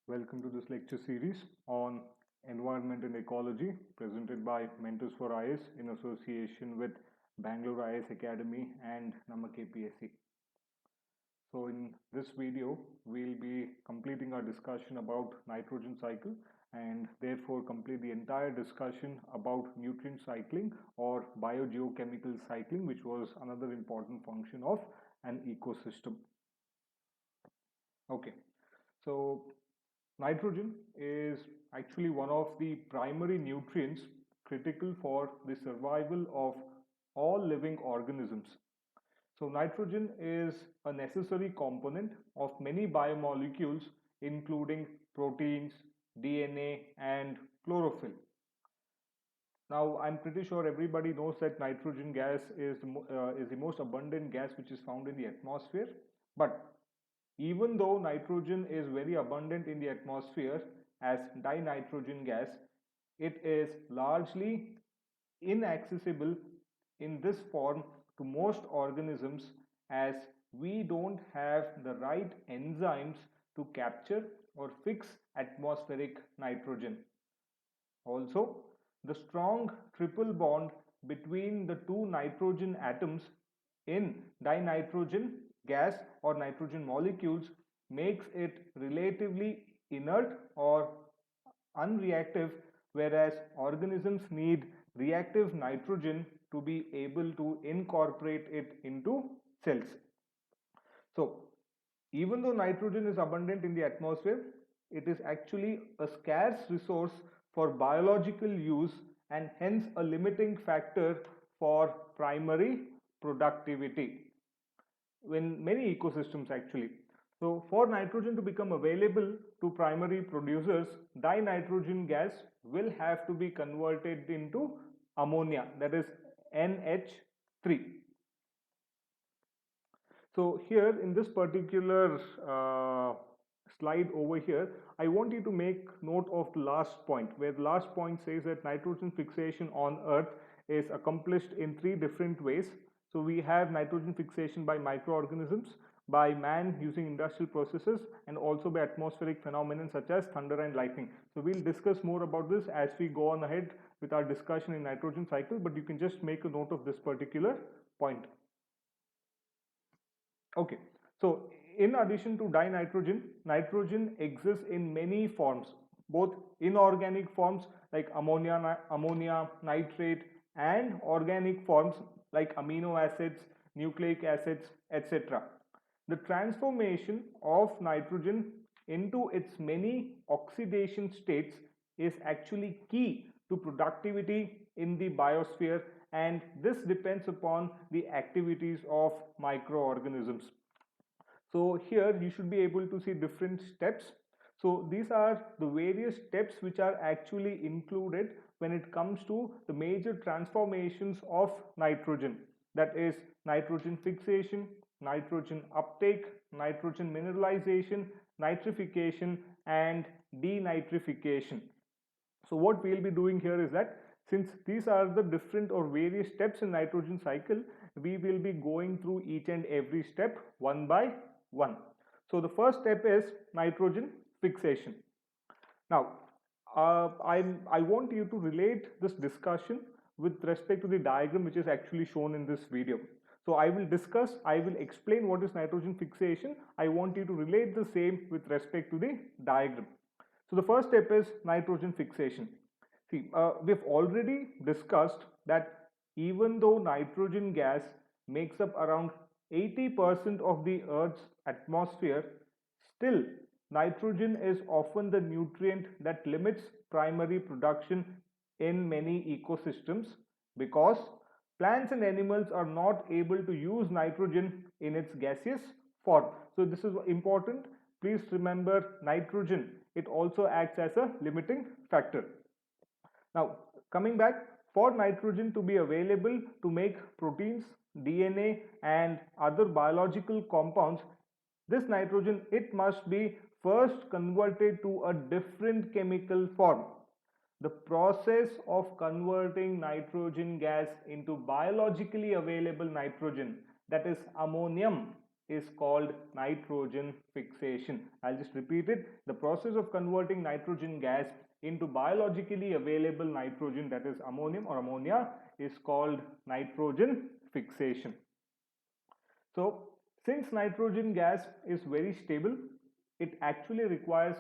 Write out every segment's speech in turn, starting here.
Welcome to this lecture series on Environment and Ecology presented by Mentors for IS in association with Bangalore IS Academy and Namak APSC. So in this video, we'll be completing our discussion about nitrogen cycle and therefore complete the entire discussion about nutrient cycling or biogeochemical cycling, which was another important function of an ecosystem. Okay, so nitrogen is actually one of the primary nutrients critical for the survival of all living organisms. So, nitrogen is a necessary component of many biomolecules, including proteins, DNA, and chlorophyll. Now, I'm pretty sure everybody knows that nitrogen gas is the most abundant gas which is found in the atmosphere. But even though nitrogen is very abundant in the atmosphere as dinitrogen gas, it is largely inaccessible in this form to most organisms as we don't have the right enzymes to capture or fix atmospheric nitrogen. Also, the strong triple bond between the two nitrogen atoms in dinitrogen gas or nitrogen molecules makes it relatively inert or unreactive, whereas organisms need reactive nitrogen to be able to incorporate it into cells. So, even though nitrogen is abundant in the atmosphere, it is actually a scarce resource for biological use and hence a limiting factor for primary productivity in many ecosystems actually. So for nitrogen to become available to primary producers, dinitrogen gas will have to be converted into ammonia, that is NH3. So here in this particular slide over here, I want you to make note of the last point, where the last point says that nitrogen fixation on Earth is accomplished in 3 different ways. So we have nitrogen fixation by microorganisms, by man using industrial processes, and also by atmospheric phenomena such as thunder and lightning. So we'll discuss more about this as we go on ahead with our discussion in nitrogen cycle, but you can just make a note of this particular point. Okay, so in addition to dinitrogen, nitrogen exists in many forms, both inorganic forms like ammonia, nitrate, and organic forms like amino acids, nucleic acids, etc. The transformation of nitrogen into its many oxidation states is actually key to productivity in the biosphere, and this depends upon the activities of microorganisms. So here you should be able to see different steps. So these are the various steps which are actually included when it comes to the major transformations of nitrogen, that is nitrogen fixation, nitrogen uptake, nitrogen mineralization, nitrification, and denitrification. So what we'll be doing here is that since these are the different or various steps in nitrogen cycle, we will be going through each and every step one by one. So the first step is nitrogen fixation. Now, I want you to relate this discussion with respect to the diagram which is actually shown in this video. So I will explain what is nitrogen fixation. I want you to relate the same with respect to the diagram. So the first step is nitrogen fixation. See, we've already discussed that even though nitrogen gas makes up around 80% of the Earth's atmosphere, still nitrogen is often the nutrient that limits primary production in many ecosystems because plants and animals are not able to use nitrogen in its gaseous form. So this is important. Please remember nitrogen. It also acts as a limiting factor. Now, coming back, for nitrogen to be available to make proteins, DNA, and other biological compounds, this nitrogen, it must be first converted to a different chemical form. The process of converting nitrogen gas into biologically available nitrogen, that is ammonium, is called nitrogen fixation. I'll just repeat it. The process of converting nitrogen gas into biologically available nitrogen, that is ammonium or ammonia, is called nitrogen fixation. So since nitrogen gas is very stable, it actually requires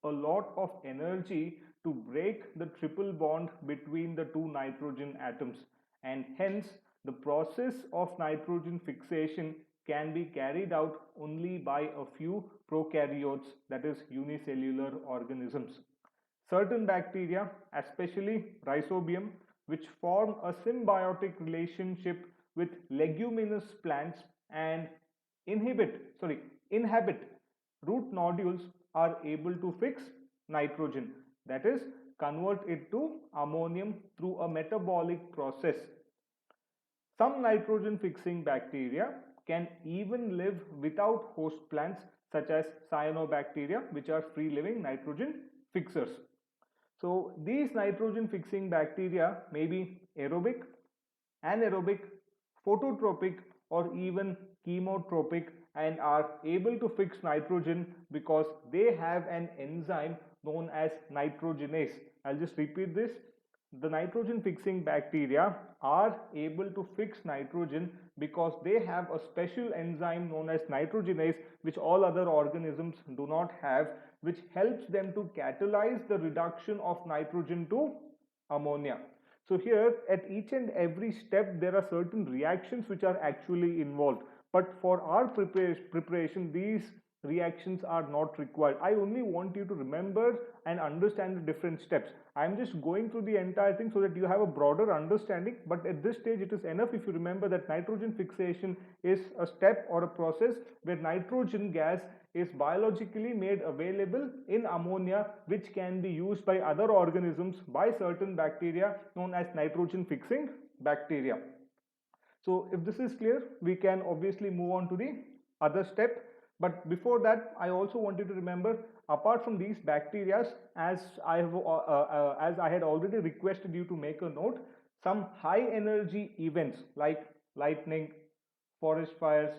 a lot of energy to break the triple bond between the two nitrogen atoms, and hence the process of nitrogen fixation can be carried out only by a few prokaryotes, that is unicellular organisms. Certain bacteria, especially rhizobium, which form a symbiotic relationship with leguminous plants and inhabit root nodules, are able to fix nitrogen, that is convert it to ammonium through a metabolic process. Some nitrogen fixing bacteria can even live without host plants, such as cyanobacteria, which are free living nitrogen fixers. So these nitrogen fixing bacteria may be aerobic, anaerobic, phototropic, or even chemotropic, and are able to fix nitrogen because they have an enzyme known as nitrogenase. I'll just repeat this. The nitrogen fixing bacteria are able to fix nitrogen because they have a special enzyme known as nitrogenase, which all other organisms do not have, which helps them to catalyze the reduction of nitrogen to ammonia. So here at each and every step there are certain reactions which are actually involved, but for our preparation these reactions are not required. I only want you to remember and understand the different steps. I am just going through the entire thing so that you have a broader understanding, but at this stage it is enough if you remember that nitrogen fixation is a step or a process where nitrogen gas is biologically made available in ammonia, which can be used by other organisms, by certain bacteria known as nitrogen fixing bacteria. So if this is clear, we can obviously move on to the other step. But before that, I also want you to remember, apart from these bacteria, as I had already requested you to make a note, some high energy events like lightning, forest fires,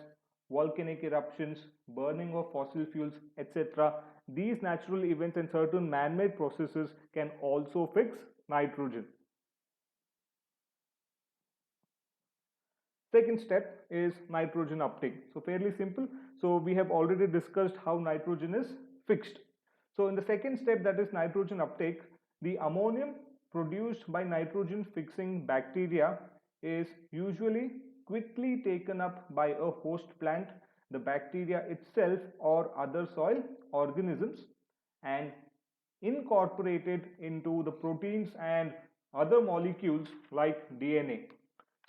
volcanic eruptions, burning of fossil fuels, etc. These natural events and certain man-made processes can also fix nitrogen. Second step is nitrogen uptake. So fairly simple. So we have already discussed how nitrogen is fixed. So in the second step, that is nitrogen uptake, the ammonium produced by nitrogen fixing bacteria is usually quickly taken up by a host plant, the bacteria itself, or other soil organisms, and incorporated into the proteins and other molecules like DNA.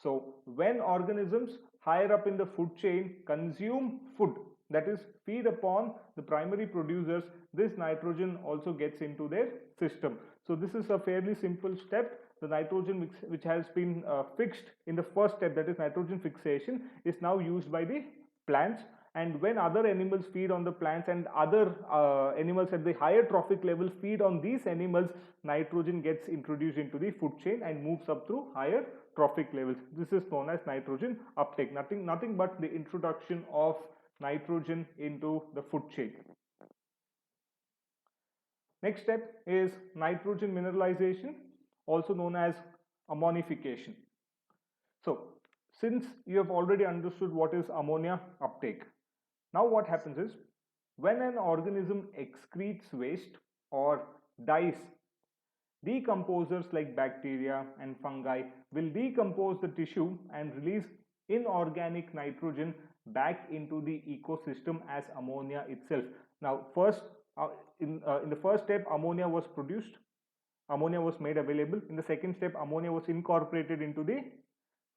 So when organisms higher up in the food chain consume food, that is feed upon the primary producers, this nitrogen also gets into their system. So this is a fairly simple step. The nitrogen which has been fixed in the first step, that is nitrogen fixation, is now used by the plants, and when other animals feed on the plants and other animals at the higher trophic level feed on these animals, nitrogen gets introduced into the food chain and moves up through higher trophic levels. This is known as nitrogen uptake, nothing but the introduction of nitrogen into the food chain. Next step is nitrogen mineralization, also known as ammonification. So since you have already understood what is ammonia uptake, now what happens is, when an organism excretes waste or dies, decomposers like bacteria and fungi will decompose the tissue and release inorganic nitrogen back into the ecosystem as ammonia itself. Now first, in the first step, ammonia was produced, ammonia was made available. In the second step, ammonia was incorporated into the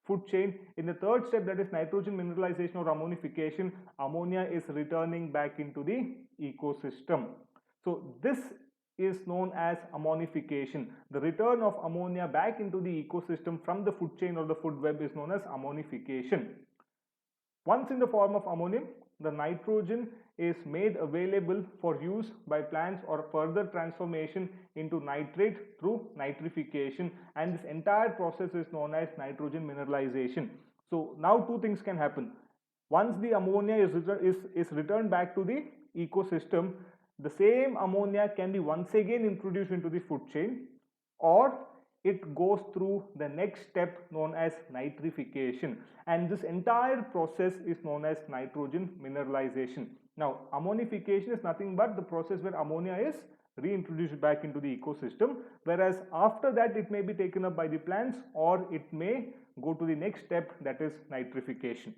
food chain. In the third step, that is nitrogen mineralization or ammonification, ammonia is returning back into the ecosystem. So this is known as ammonification. The return of ammonia back into the ecosystem from the food chain or the food web is known as ammonification. Once in the form of ammonium, the nitrogen is made available for use by plants or further transformation into nitrate through nitrification, and this entire process is known as nitrogen mineralization. So now two things can happen. Once the ammonia is returned back to the ecosystem, the same ammonia can be once again introduced into the food chain, or it goes through the next step known as nitrification, and this entire process is known as nitrogen mineralization. Now, ammonification is nothing but the process where ammonia is reintroduced back into the ecosystem, whereas after that it may be taken up by the plants, or it may go to the next step, that is nitrification.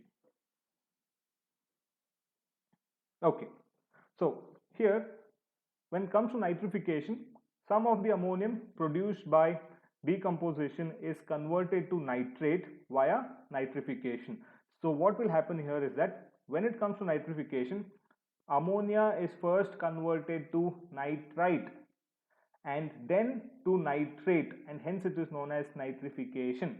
Okay, so here when it comes to nitrification, some of the ammonium produced by decomposition is converted to nitrate via nitrification. So what will happen here is that when it comes to nitrification, ammonia is first converted to nitrite and then to nitrate, and hence it is known as nitrification.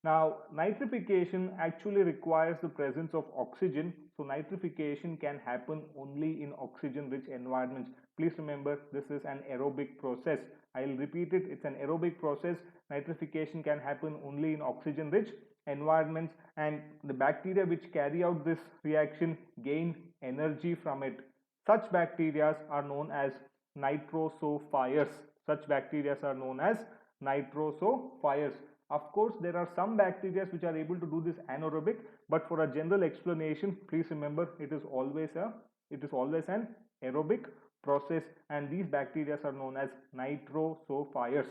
Now, nitrification actually requires the presence of oxygen, so nitrification can happen only in oxygen-rich environments. Please remember, this is an aerobic process. I'll repeat it, it's an aerobic process. Nitrification can happen only in oxygen-rich environments, and the bacteria which carry out this reaction gain energy from it. Such bacteria are known as nitrosophires. Such bacteria are known as nitrosophires. Of course, there are some bacteria which are able to do this anaerobic, but for a general explanation, please remember it is always an aerobic process, and these bacteria are known as nitrosophires.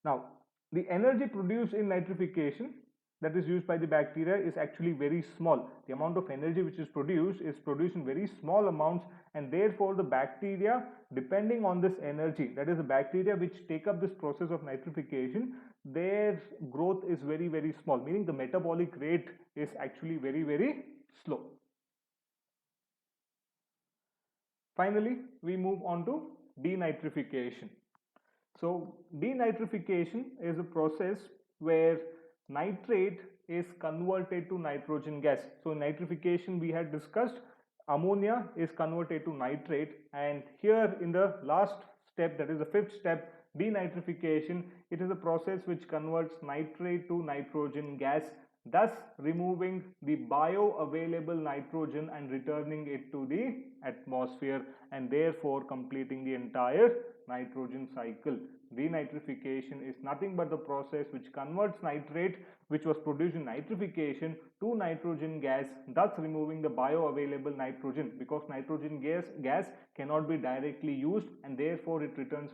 Now, the energy produced in nitrification that is used by the bacteria is actually very small. The amount of energy which is produced in very small amounts, and therefore the bacteria, depending on this energy, that is the bacteria which take up this process of nitrification, their growth is very, very small, meaning the metabolic rate is actually very, very slow. Finally, we move on to denitrification. So denitrification is a process where nitrate is converted to nitrogen gas. So in nitrification we had discussed ammonia is converted to nitrate, and here in the last step, that is the fifth step, denitrification, it is a process which converts nitrate to nitrogen gas, thus removing the bioavailable nitrogen and returning it to the atmosphere, and therefore completing the entire nitrogen cycle. Denitrification is nothing but the process which converts nitrate which was produced in nitrification to nitrogen gas, thus removing the bioavailable nitrogen, because nitrogen gas cannot be directly used, and therefore it returns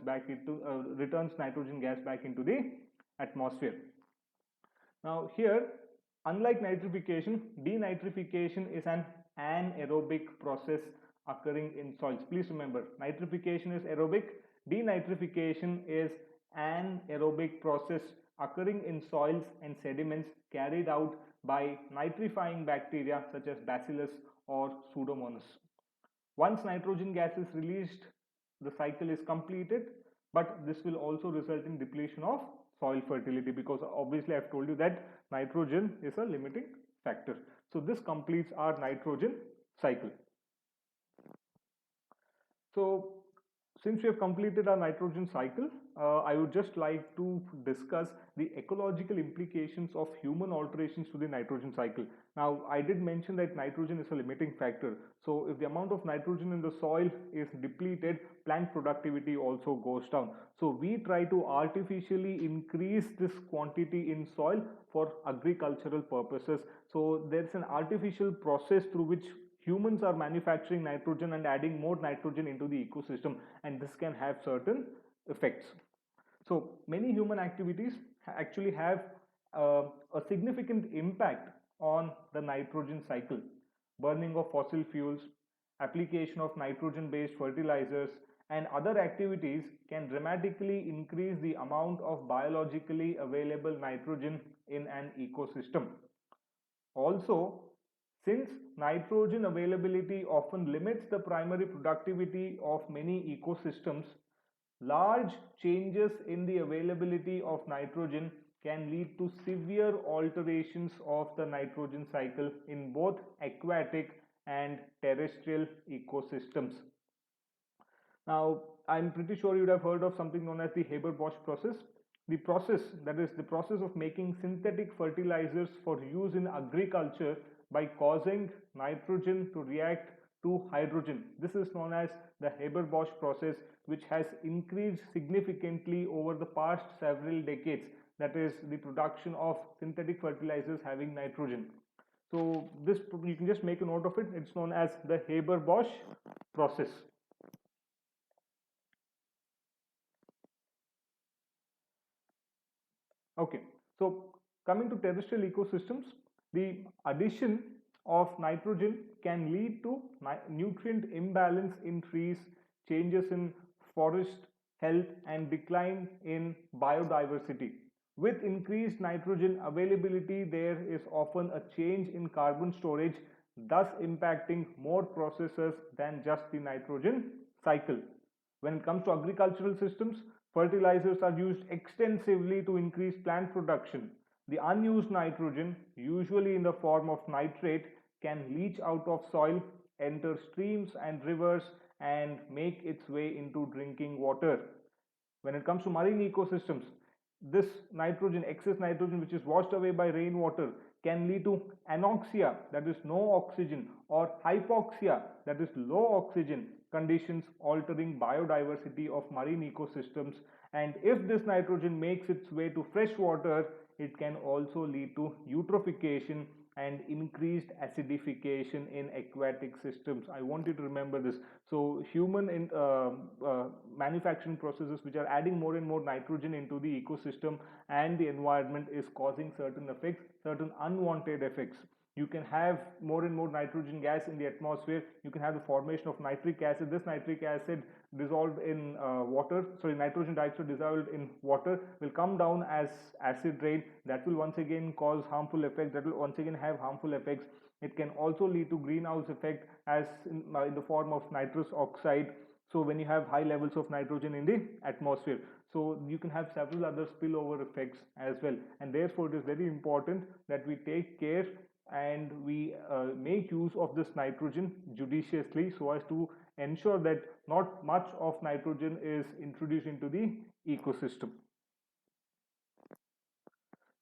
nitrogen gas back into the atmosphere. Now here, unlike nitrification, denitrification is an anaerobic process occurring in soils. Please remember, nitrification is aerobic, denitrification is an anaerobic process occurring in soils and sediments carried out by nitrifying bacteria such as Bacillus or Pseudomonas. Once nitrogen gas is released, the cycle is completed, but this will also result in depletion of soil fertility, because obviously I've told you that nitrogen is a limiting factor. So this completes our nitrogen cycle. So since we have completed our nitrogen cycle, I would just like to discuss the ecological implications of human alterations to the nitrogen cycle. Now, I did mention that nitrogen is a limiting factor. So if the amount of nitrogen in the soil is depleted, plant productivity also goes down. So we try to artificially increase this quantity in soil for agricultural purposes. So there's an artificial process through which humans are manufacturing nitrogen and adding more nitrogen into the ecosystem, and this can have certain effects. So many human activities actually have a significant impact on the nitrogen cycle. Burning of fossil fuels, application of nitrogen based fertilizers, and other activities can dramatically increase the amount of biologically available nitrogen in an ecosystem. Also, since nitrogen availability often limits the primary productivity of many ecosystems, large changes in the availability of nitrogen can lead to severe alterations of the nitrogen cycle in both aquatic and terrestrial ecosystems. Now, I'm pretty sure you would have heard of something known as the Hebbal Branch process. The process, that is the process of making synthetic fertilizers for use in agriculture, by causing nitrogen to react to hydrogen. This is known as the Hebbal Branch process, which has increased significantly over the past several decades. That is the production of synthetic fertilizers having nitrogen. So this, you can just make a note of it. It's known as the Hebbal Branch process. Okay, so coming to terrestrial ecosystems, the addition of nitrogen can lead to nutrient imbalance in trees, changes in forest health, and decline in biodiversity. With increased nitrogen availability, there is often a change in carbon storage, thus impacting more processes than just the nitrogen cycle. When it comes to agricultural systems, fertilizers are used extensively to increase plant production. The unused nitrogen, usually in the form of nitrate, can leach out of soil, enter streams and rivers, and make its way into drinking water. When it comes to marine ecosystems, this nitrogen, excess nitrogen, which is washed away by rainwater, can lead to anoxia, that is no oxygen, or hypoxia, that is low oxygen conditions, altering biodiversity of marine ecosystems. And if this nitrogen makes its way to fresh water, it can also lead to eutrophication and increased acidification in aquatic systems. I want you to remember this. So human manufacturing processes which are adding more and more nitrogen into the ecosystem and the environment is causing certain effects, certain unwanted effects. You can have more and more nitrogen gas in the atmosphere. You can have the formation of nitric acid. This nitric acid dissolved in nitrogen dioxide dissolved in water will come down as acid rain. That will once again cause harmful effects. That will once again have harmful effects. It can also lead to greenhouse effect as in the form of nitrous oxide. So when you have high levels of nitrogen in the atmosphere, so you can have several other spillover effects as well. And therefore it is very important that we take care and we make use of this nitrogen judiciously so as to ensure that not much of nitrogen is introduced into the ecosystem.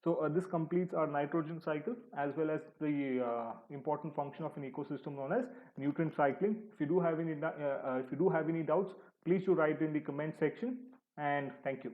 So this completes our nitrogen cycle as well as the important function of an ecosystem known as nutrient cycling. If you do have any doubts, please do write in the comment section, and thank you.